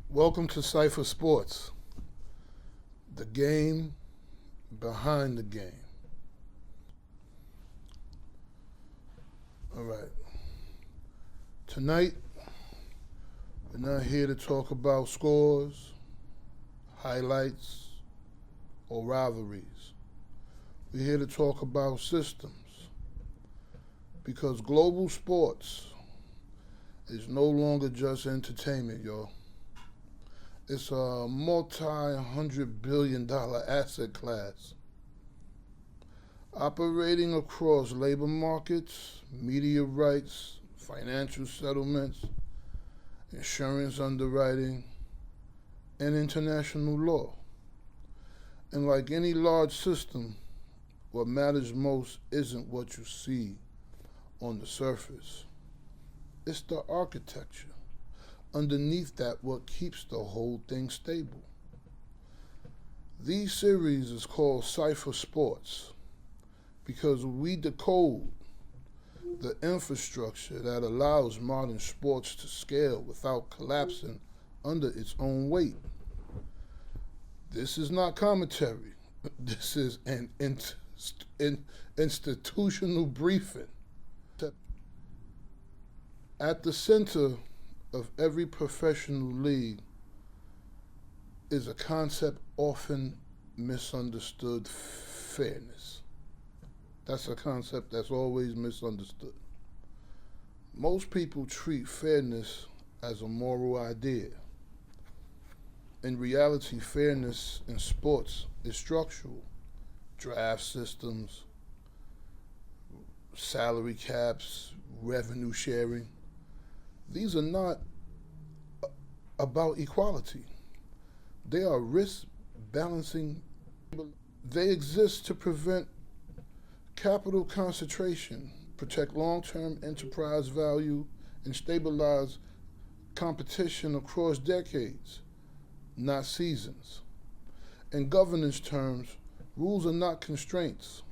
Welcome to Cipher Sports, the game behind the game. All right. Tonight, we're not here to talk about scores, highlights, or rivalries. We're here to talk about systems. Because global sports is no longer just entertainment, y'all. It's a multi-$100 billion asset class operating across labor markets, media rights, financial settlements, insurance underwriting, and international law. And like any large system, what matters most isn't what you see on the surface. It's the architecture. Underneath that, what keeps the whole thing stable. These series is called Cipher Sports because we decode the infrastructure that allows modern sports to scale without collapsing under its own weight. This is not commentary. This is an institutional briefing. At the center of every professional league is a concept often misunderstood: fairness. That's a concept that's always misunderstood. Most people treat fairness as a moral idea. In reality, fairness in sports is structural. Draft systems, salary caps, revenue sharing. These are not about equality. They are risk balancing. They exist to prevent capital concentration, protect long-term enterprise value, and stabilize competition across decades, not seasons. In governance terms, rules are not constraints.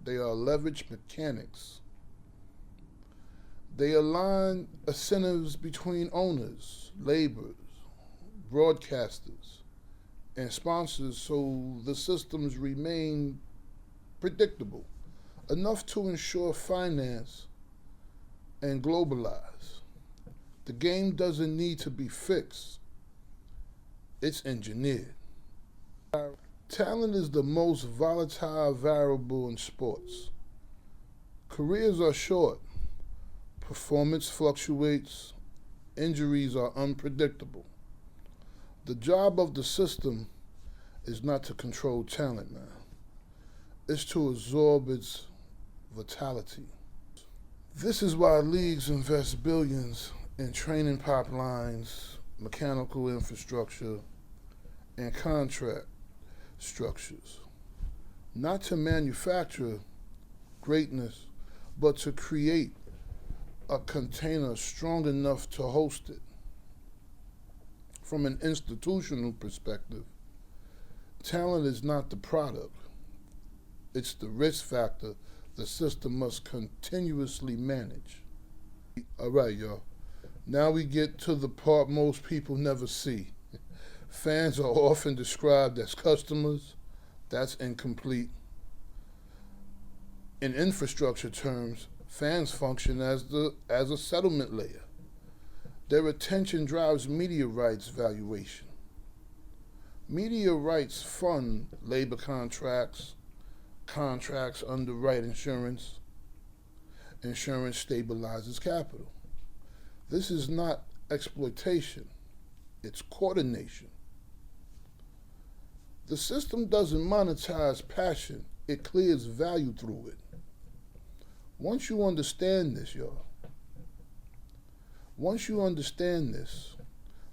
They are leverage mechanics. They align incentives between owners, laborers, broadcasters, and sponsors so the systems remain predictable, enough to ensure finance and globalize. The game doesn't need to be fixed. It's engineered. Talent is the most volatile variable in sports. Careers are short. Performance fluctuates. Injuries are unpredictable. The job of the system is not to control talent, man. It's to absorb its vitality. This is why leagues invest billions in training pipelines, mechanical infrastructure, and contract structures. Not to manufacture greatness, but to create a container strong enough to host it. From an institutional perspective, talent is not the product. It's the risk factor the system must continuously manage. All right, y'all. Now we get to the part most people never see. Fans are often described as customers. That's incomplete. In infrastructure terms, fans function as a settlement layer. Their attention drives media rights valuation. Media rights fund labor contracts, contracts underwrite insurance, insurance stabilizes capital. This is not exploitation, it's coordination. The system doesn't monetize passion, it clears value through it. Once you understand this, y'all, once you understand this,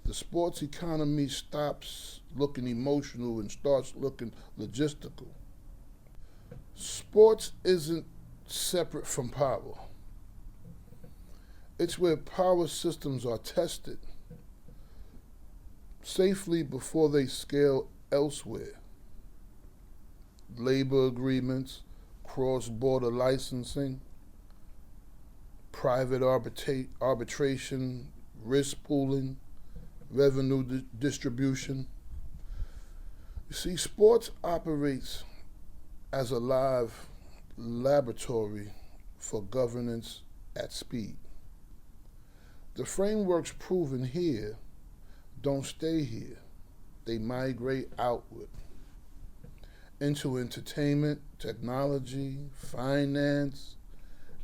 the sports economy stops looking emotional and starts looking logistical. Sports isn't separate from power. It's where power systems are tested safely before they scale elsewhere. Labor agreements, cross-border licensing, private arbitration, risk pooling, revenue distribution. You see, sports operates as a live laboratory for governance at speed. The frameworks proven here don't stay here. They migrate outward into entertainment, technology, finance,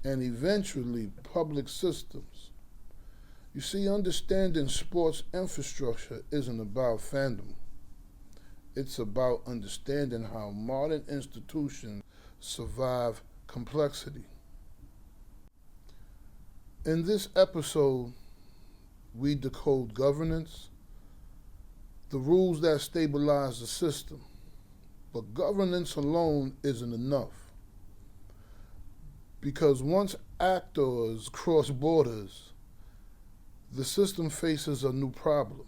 and eventually public systems. You see, understanding sports infrastructure isn't about fandom. It's about understanding how modern institutions survive complexity. In this episode, we decode governance, the rules that stabilize the system. But governance alone isn't enough. Because once actors cross borders, the system faces a new problem: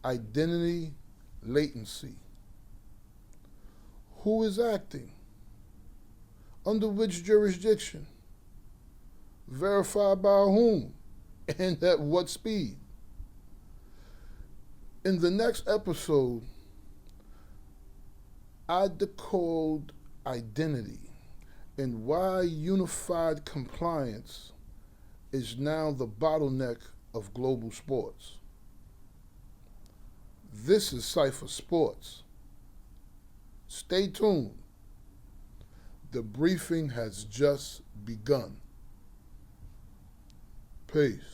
identity latency. Who is acting? Under which jurisdiction? Verified by whom? And at what speed? In the next episode, I decode identity and why unified compliance is now the bottleneck of global sports. This is Cipher Sports. Stay tuned. The briefing has just begun. Peace.